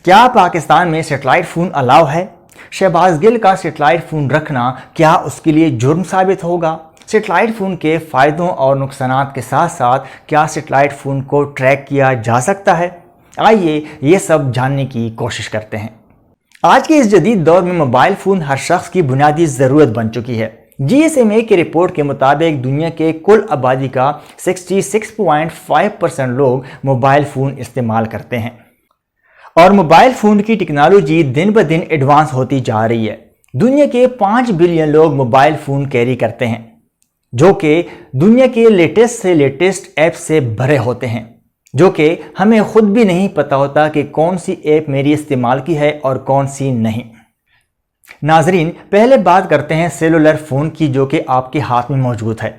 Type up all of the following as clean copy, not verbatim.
کیا پاکستان میں satellite phone الاؤ ہے؟ شہباز گل کا سیٹلائٹ فون رکھنا کیا اس کے لیے جرم ثابت ہوگا؟ سیٹلائٹ فون کے فائدوں اور نقصانات کے ساتھ ساتھ کیا سیٹلائٹ فون کو ٹریک کیا جا سکتا ہے؟ آئیے یہ سب جاننے کی کوشش کرتے ہیں۔ آج کے اس جدید دور میں موبائل فون ہر شخص کی بنیادی ضرورت بن چکی ہے۔ GSMA کی رپورٹ کے مطابق دنیا کے کل آبادی کا 66.5% لوگ موبائل فون استعمال کرتے ہیں، اور موبائل فون کی ٹیکنالوجی دن بدن ایڈوانس ہوتی جا رہی ہے۔ دنیا کے 5 بلین لوگ موبائل فون کیری کرتے ہیں، جو کہ دنیا کے لیٹسٹ سے لیٹسٹ ایپ سے بھرے ہوتے ہیں، جو کہ ہمیں خود بھی نہیں پتا ہوتا کہ کون سی ایپ میری استعمال کی ہے اور کون سی نہیں۔ ناظرین، پہلے بات کرتے ہیں سیلولر فون کی، جو کہ آپ کے ہاتھ میں موجود ہے۔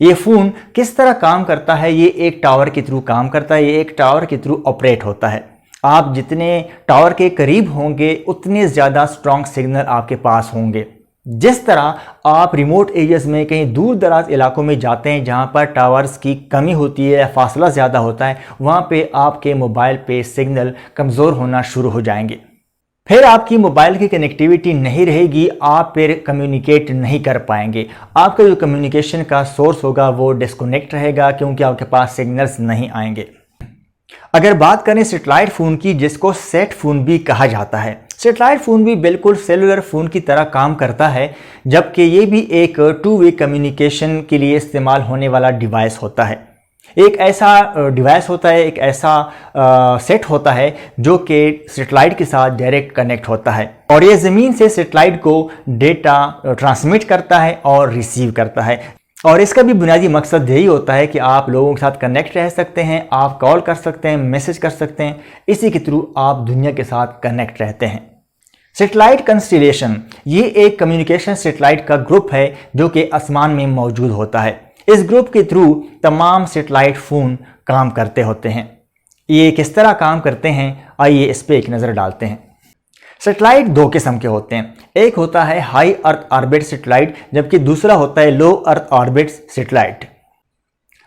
یہ فون کس طرح کام کرتا ہے؟ یہ ایک ٹاور کے تھرو کام کرتا ہے، یہ ایک ٹاور کے تھرو آپریٹ ہوتا ہے۔ آپ جتنے ٹاور کے قریب ہوں گے اتنے زیادہ سٹرونگ سگنل آپ کے پاس ہوں گے۔ جس طرح آپ ریموٹ ایریاز میں کہیں دور دراز علاقوں میں جاتے ہیں جہاں پر ٹاورز کی کمی ہوتی ہے، فاصلہ زیادہ ہوتا ہے، وہاں پہ آپ کے موبائل پہ سگنل کمزور ہونا شروع ہو جائیں گے۔ پھر آپ کی موبائل کی کنیکٹیویٹی نہیں رہے گی، آپ پھر کمیونیکیٹ نہیں کر پائیں گے۔ آپ کا جو کمیونیکیشن کا سورس ہوگا وہ ڈسکنیکٹ رہے گا، کیونکہ آپ کے پاس سگنلز نہیں آئیں گے۔ اگر بات کریں سیٹلائٹ فون کی، جس کو سیٹ فون بھی کہا جاتا ہے، سیٹلائٹ فون بھی بالکل سیلولر فون کی طرح کام کرتا ہے، جبکہ یہ بھی ایک 2 وے کمیونیکیشن کے لیے استعمال ہونے والا ڈیوائس ہوتا ہے۔ ایک ایسا ڈیوائس ہوتا ہے، ایک ایسا سیٹ ہوتا ہے جو کہ سیٹلائٹ کے ساتھ ڈائریکٹ کنیکٹ ہوتا ہے، اور یہ زمین سے سیٹلائٹ کو ڈیٹا ٹرانسمٹ کرتا ہے اور ریسیو کرتا ہے۔ اور اس کا بھی بنیادی مقصد یہی ہوتا ہے کہ آپ لوگوں کے ساتھ کنیکٹ رہ سکتے ہیں، آپ کال کر سکتے ہیں، میسج کر سکتے ہیں، اسی کے تھرو آپ دنیا کے ساتھ کنیکٹ رہتے ہیں۔ سیٹلائٹ کنسٹیلیشن یہ ایک کمیونیکیشن سیٹلائٹ کا گروپ ہے جو کہ آسمان میں موجود ہوتا ہے۔ اس گروپ کے تھرو تمام سیٹلائٹ فون کام کرتے ہوتے ہیں۔ یہ کس طرح کام کرتے ہیں؟ آئیے اس پہ ایک نظر ڈالتے ہیں۔ سیٹلائٹ 2 قسم کے ہوتے ہیں، ایک ہوتا ہے ہائی ارتھ آربٹ سیٹلائٹ، جبکہ دوسرا ہوتا ہے لو ارتھ آربٹ سیٹلائٹ۔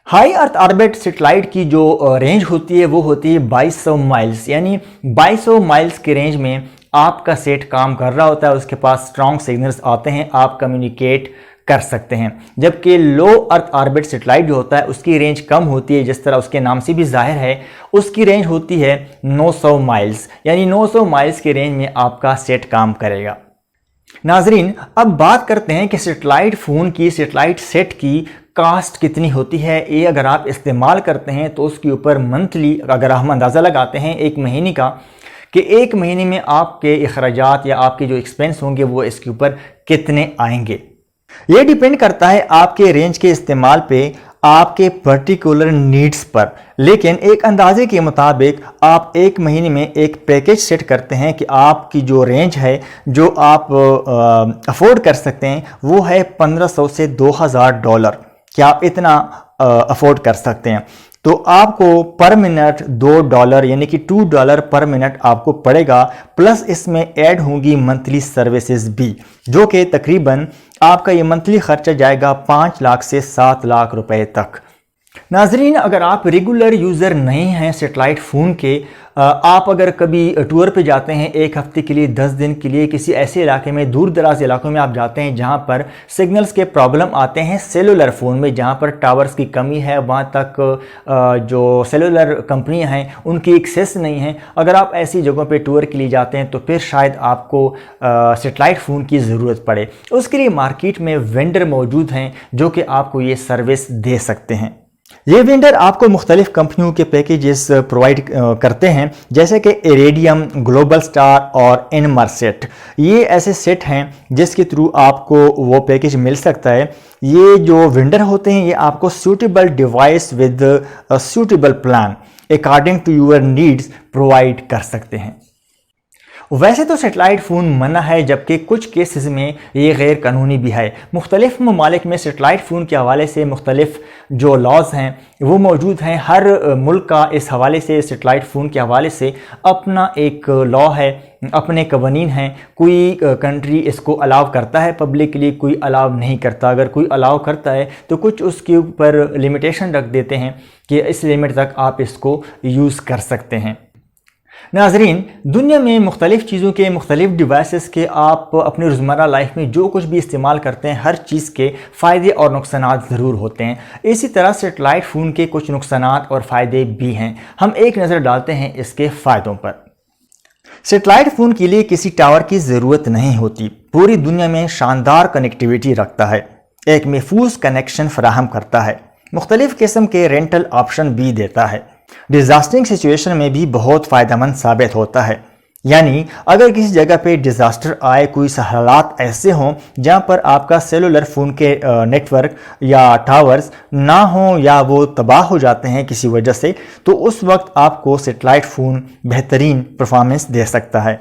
ہائی ارتھ آربٹ سیٹلائٹ کی جو رینج ہوتی ہے وہ ہوتی ہے 2200 مائلز، یعنی 2200 مائلز کے رینج میں آپ کا سیٹ کام کر رہا ہوتا ہے، اس کے پاس سٹرونگ سگنلز آتے ہیں، آپ کمیونیکیٹ کر سکتے ہیں۔ جبکہ لو ارتھ آربٹ سیٹلائٹ جو ہوتا ہے اس کی رینج کم ہوتی ہے، جس طرح اس کے نام سے بھی ظاہر ہے، اس کی رینج ہوتی ہے 900 مائلز، یعنی 900 مائلز کی رینج میں آپ کا سیٹ کام کرے گا۔ ناظرین، اب بات کرتے ہیں کہ سیٹلائٹ فون کی، سیٹلائٹ سیٹ کی کاسٹ کتنی ہوتی ہے۔ یہ اگر آپ استعمال کرتے ہیں تو اس کے اوپر منتھلی اگر ہم اندازہ لگاتے ہیں ایک مہینے کا، کہ ایک مہینے میں آپ کے اخراجات یا آپ کے جو ایکسپینس ہوں گے وہ اس کے اوپر کتنے آئیں گے، یہ ڈیپینڈ کرتا ہے آپ کے رینج کے استعمال پہ، آپ کے پرٹیکولر نیڈز پر۔ لیکن ایک اندازے کے مطابق آپ ایک مہینے میں ایک پیکیج سیٹ کرتے ہیں کہ آپ کی جو رینج ہے، جو آپ افورڈ کر سکتے ہیں، وہ ہے $1500 سے $2000 کیا آپ اتنا افورڈ کر سکتے ہیں؟ تو آپ کو پر منٹ $2 یعنی کہ $2 پر منٹ آپ کو پڑے گا، پلس اس میں ایڈ ہوں گی منتھلی سروسز بھی، جو کہ تقریباً آپ کا یہ منتھلی خرچہ جائے گا 5 لاکھ سے 7 لاکھ روپے تک۔ ناظرین، اگر آپ ریگولر یوزر نہیں ہیں سیٹلائٹ فون کے، آپ اگر کبھی ٹور پہ جاتے ہیں 1 ہفتے کے لیے، 10 دن کے لیے، کسی ایسے علاقے میں، دور دراز علاقوں میں آپ جاتے ہیں جہاں پر سگنلز کے پرابلم آتے ہیں سیلولر فون میں، جہاں پر ٹاورز کی کمی ہے، وہاں تک جو سیلولر کمپنیاں ہیں ان کی ایکسیس نہیں ہے، اگر آپ ایسی جگہوں پہ ٹور کے لیے جاتے ہیں تو پھر شاید آپ کو سیٹلائٹ فون کی ضرورت پڑے۔ اس کے لیے مارکیٹ میں وینڈر موجود ہیں جو کہ آپ کو یہ سروس دے سکتے ہیں۔ یہ وینڈر آپ کو مختلف کمپنیوں کے پیکیجز پرووائڈ کرتے ہیں، جیسے کہ ایریڈیم، گلوبل سٹار اور انمرسیٹ۔ یہ ایسے سیٹ ہیں جس کے تھرو آپ کو وہ پیکیج مل سکتا ہے۔ یہ جو وینڈر ہوتے ہیں یہ آپ کو suitable device with suitable plan according to your needs provide کر سکتے ہیں۔ ویسے تو سیٹلائٹ فون منع ہے، جبکہ کچھ کیسز میں یہ غیر قانونی بھی ہے۔ مختلف ممالک میں سیٹلائٹ فون کے حوالے سے مختلف جو لاز ہیں وہ موجود ہیں۔ ہر ملک کا اس حوالے سے، سیٹلائٹ فون کے حوالے سے اپنا ایک لا ہے، اپنے قوانین ہیں۔ کوئی کنٹری اس کو الاؤ کرتا ہے پبلکلی، کوئی الاؤ نہیں کرتا۔ اگر کوئی الاؤ کرتا ہے تو کچھ اس کے اوپر لمیٹیشن رکھ دیتے ہیں کہ اس لمٹ تک آپ اس کو یوز کر سکتے ہیں۔ ناظرین، دنیا میں مختلف چیزوں کے مختلف ڈیوائسز کے آپ اپنی روزمرہ لائف میں جو کچھ بھی استعمال کرتے ہیں ہر چیز کے فائدے اور نقصانات ضرور ہوتے ہیں۔ اسی طرح سیٹلائٹ فون کے کچھ نقصانات اور فائدے بھی ہیں۔ ہم ایک نظر ڈالتے ہیں اس کے فائدوں پر۔ سیٹلائٹ فون کے لیے کسی ٹاور کی ضرورت نہیں ہوتی، پوری دنیا میں شاندار کنیکٹیویٹی رکھتا ہے، ایک محفوظ کنیکشن فراہم کرتا ہے، مختلف قسم کے رینٹل آپشن بھی دیتا ہے، ڈیزاسٹرنگ سچویشن میں بھی بہت فائدہ مند ثابت ہوتا ہے۔ یعنی اگر کسی جگہ پہ ڈیزاسٹر آئے، کوئی حالات ایسے ہوں جہاں پر آپ کا سیلولر فون کے نیٹ ورک یا ٹاورز نہ ہوں یا وہ تباہ ہو جاتے ہیں کسی وجہ سے، تو اس وقت آپ کو سیٹلائٹ فون بہترین پرفارمنس دے سکتا ہے۔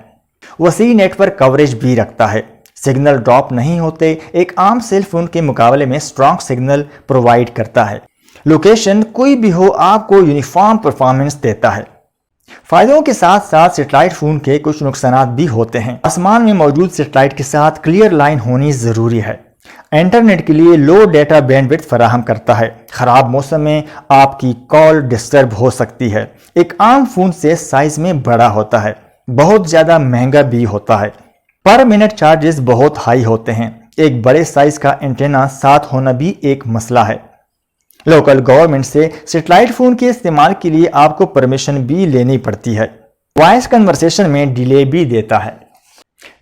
وسیع نیٹ ورک کوریج بھی رکھتا ہے، سگنل ڈراپ نہیں ہوتے، ایک عام سیل فون کے مقابلے میں اسٹرانگ سگنل پرووائڈ کرتا ہے، لوکیشن کوئی بھی ہو آپ کو یونیفارم پرفارمنس دیتا ہے۔ فائدوں کے ساتھ ساتھ سیٹلائٹ فون کے کچھ نقصانات بھی ہوتے ہیں۔ آسمان میں موجود سیٹلائٹ کے ساتھ کلیئر لائن ہونی ضروری ہے، انٹرنیٹ کے لیے لو ڈیٹا بینڈ وڈتھ فراہم کرتا ہے، خراب موسم میں آپ کی کال ڈسٹرب ہو سکتی ہے، ایک عام فون سے سائز میں بڑا ہوتا ہے، بہت زیادہ مہنگا بھی ہوتا ہے، پر منٹ چارجز بہت ہائی ہوتے ہیں، ایک بڑے سائز کا اینٹینا ساتھ ہونا بھی ایک مسئلہ ہے۔ لوکل گورنمنٹ سے سیٹلائٹ فون کے استعمال کے لیے آپ کو پرمیشن بھی لینی پڑتی ہے، وائس کنورسیشن میں ڈیلے بھی دیتا ہے۔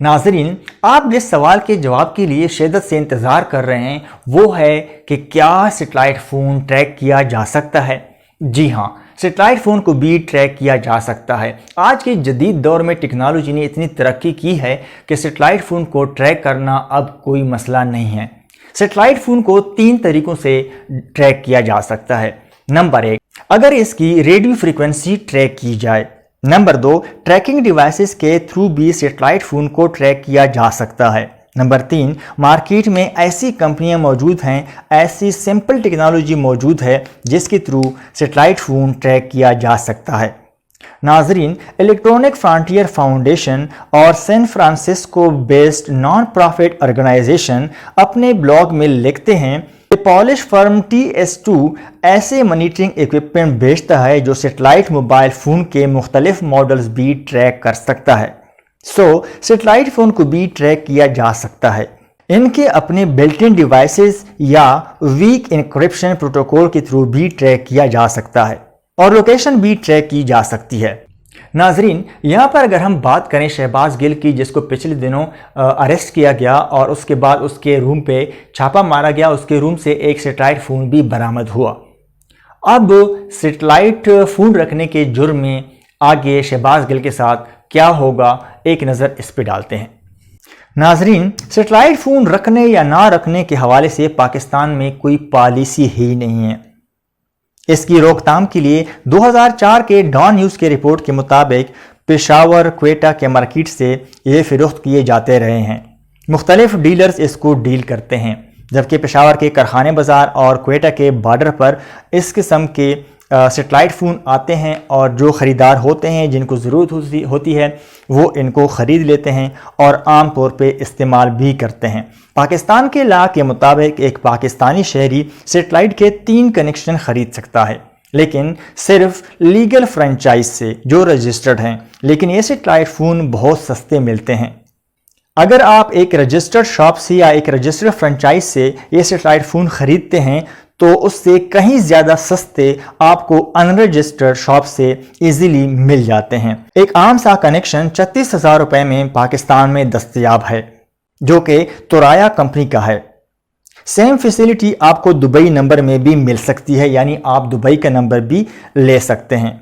ناظرین، آپ جس سوال کے جواب کے لیے شدت سے انتظار کر رہے ہیں وہ ہے کہ کیا سیٹلائٹ فون ٹریک کیا جا سکتا ہے؟ جی ہاں، سیٹلائٹ فون کو بھی ٹریک کیا جا سکتا ہے۔ آج کے جدید دور میں ٹیکنالوجی نے اتنی ترقی کی ہے کہ سیٹلائٹ فون کو ٹریک کرنا اب کوئی مسئلہ نہیں ہے۔ سیٹلائٹ فون کو 3 طریقوں سے ٹریک کیا جا سکتا ہے۔ نمبر 1، اگر اس کی ریڈیو فریکوینسی ٹریک کی جائے۔ نمبر 2، ٹریکنگ ڈیوائسز کے تھرو بھی سیٹلائٹ فون کو ٹریک کیا جا سکتا ہے۔ نمبر 3، مارکیٹ میں ایسی کمپنیاں موجود ہیں، ایسی سمپل ٹیکنالوجی موجود ہے جس کے تھرو سیٹلائٹ فون ٹریک کیا جا سکتا ہے۔ ناظرین، الیکٹرونک فرانٹیئر فاؤنڈیشن اور San Francisco based non profit organisation اپنے بلاگ میں لکھتے ہیں کہ پولش فرم TS2 ایسے مانیٹرنگ ایکوپمنٹ بیچتا ہے جو سیٹلائٹ موبائل فون کے مختلف ماڈلز بھی ٹریک کر سکتا ہے۔ سیٹلائٹ فون کو بھی ٹریک کیا جا سکتا ہے، ان کے اپنے بلٹ ان ڈیوائسز یا ویک انکرپشن پروٹوکول کے تھرو بھی ٹریک کیا جا سکتا ہے اور لوکیشن بھی ٹریک کی جا سکتی ہے۔ ناظرین، یہاں پر اگر ہم بات کریں شہباز گل کی، جس کو پچھلے دنوں اریسٹ کیا گیا اور اس کے بعد اس کے روم پہ چھاپا مارا گیا، اس کے روم سے ایک سیٹلائٹ فون بھی برآمد ہوا۔ اب سیٹلائٹ فون رکھنے کے جرم میں آگے شہباز گل کے ساتھ کیا ہوگا، ایک نظر اس پہ ڈالتے ہیں۔ ناظرین، سیٹلائٹ فون رکھنے یا نہ رکھنے کے حوالے سے پاکستان میں کوئی پالیسی ہی نہیں ہے۔ اس کی روک تھام کے لیے 2004 کے ڈان نیوز کے رپورٹ کے مطابق پشاور، کوئٹہ کے مارکیٹ سے یہ فروخت کیے جاتے رہے ہیں، مختلف ڈیلرز اس کو ڈیل کرتے ہیں، جبکہ پشاور کے کارخانے بازار اور کوئٹہ کے بارڈر پر اس قسم کے سیٹلائٹ فون آتے ہیں اور جو خریدار ہوتے ہیں، جن کو ضرورت ہوتی ہے، وہ ان کو خرید لیتے ہیں اور عام طور پہ استعمال بھی کرتے ہیں۔ پاکستان کے لا کے مطابق ایک پاکستانی شہری سیٹلائٹ کے 3 کنیکشن خرید سکتا ہے، لیکن صرف لیگل فرنچائز سے جو رجسٹرڈ ہیں، لیکن یہ سیٹلائٹ فون بہت سستے ملتے ہیں۔ اگر آپ ایک رجسٹرڈ شاپ سے یا ایک رجسٹرڈ فرنچائز سے یہ سیٹلائٹ فون خریدتے ہیں تو اس سے کہیں زیادہ سستے آپ کو انرجسٹرڈ شاپ سے ایزیلی مل جاتے ہیں۔ ایک عام سا کنیکشن 36,000 روپے میں پاکستان میں دستیاب ہے، جو کہ تورایا کمپنی کا ہے۔ سیم فیسیلٹی آپ کو دبئی نمبر میں بھی مل سکتی ہے، یعنی آپ دبئی کا نمبر بھی لے سکتے ہیں،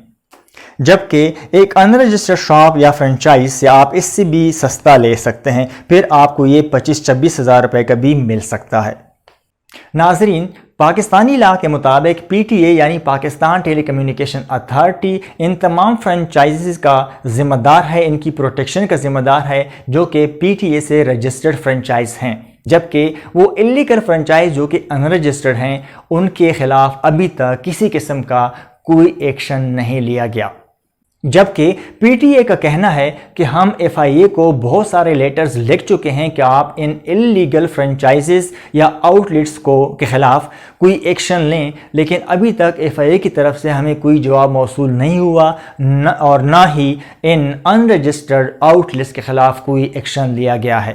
جبکہ ایک انرجسٹرڈ شاپ یا فرنچائز سے آپ اس سے بھی سستا لے سکتے ہیں، پھر آپ کو یہ 25-26,000 روپے کا بھی مل سکتا ہے۔ ناظرین، پاکستانی لا کے مطابق PTA یعنی پاکستان ٹیلی کمیونیکیشن اتھارٹی ان تمام فرنچائزز کا ذمہ دار ہے، ان کی پروٹیکشن کا ذمہ دار ہے جو کہ PTA سے رجسٹرڈ فرنچائز ہیں، جبکہ وہ انلیگل فرنچائز جو کہ انرجسٹرڈ ہیں ان کے خلاف ابھی تک کسی قسم کا کوئی ایکشن نہیں لیا گیا۔ جبکہ پی ٹی اے کا کہنا ہے کہ ہم ایف آئی اے کو بہت سارے لیٹرز لکھ چکے ہیں کہ آپ ان انلیگل فرنچائزز یا آؤٹ لیٹس کے خلاف کوئی ایکشن لیں، لیکن ابھی تک ایف آئی اے کی طرف سے ہمیں کوئی جواب موصول نہیں ہوا اور نہ ہی ان ان رجسٹرڈ آؤٹ لیٹس کے خلاف کوئی ایکشن لیا گیا ہے۔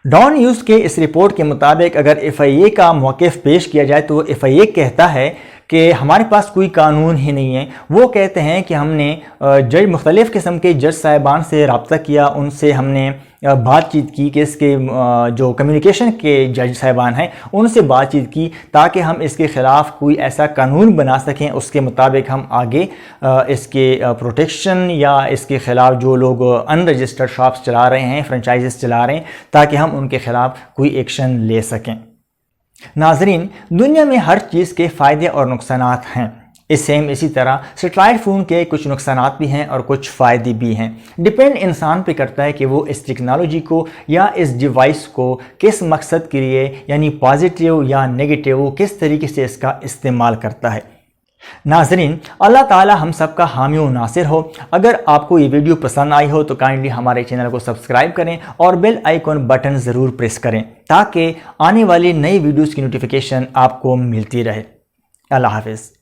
ڈان نیوز کے اس رپورٹ کے مطابق اگر ایف آئی اے کا موقف پیش کیا جائے تو ایف آئی اے کہتا ہے کہ ہمارے پاس کوئی قانون ہی نہیں ہے۔ وہ کہتے ہیں کہ ہم نے مختلف قسم کے جج صاحبان سے رابطہ کیا، ان سے ہم نے بات چیت کی کہ اس کے جو کمیونیکیشن کے جج صاحبان ہیں ان سے بات چیت کی تاکہ ہم اس کے خلاف کوئی ایسا قانون بنا سکیں، اس کے مطابق ہم آگے اس کے پروٹیکشن یا اس کے خلاف جو لوگ ان رجسٹرڈ شاپس چلا رہے ہیں، فرنچائزز چلا رہے ہیں، تاکہ ہم ان کے خلاف کوئی ایکشن لے سکیں۔ ناظرین، دنیا میں ہر چیز کے فائدے اور نقصانات ہیں۔ اسی طرح سیٹلائٹ فون کے کچھ نقصانات بھی ہیں اور کچھ فائدے بھی ہیں۔ ڈیپینڈ انسان پہ کرتا ہے کہ وہ اس ٹیکنالوجی کو یا اس ڈیوائس کو کس مقصد کے لیے، یعنی پازیٹیو یا نیگیٹیو، کس طریقے سے اس کا استعمال کرتا ہے۔ ناظرین، اللہ تعالی ہم سب کا حامی و ناصر ہو۔ اگر آپ کو یہ ویڈیو پسند آئی ہو تو کائنڈلی ہمارے چینل کو سبسکرائب کریں اور بیل آئیکن بٹن ضرور پریس کریں تاکہ آنے والی نئی ویڈیوز کی نوٹیفیکیشن آپ کو ملتی رہے۔ اللہ حافظ۔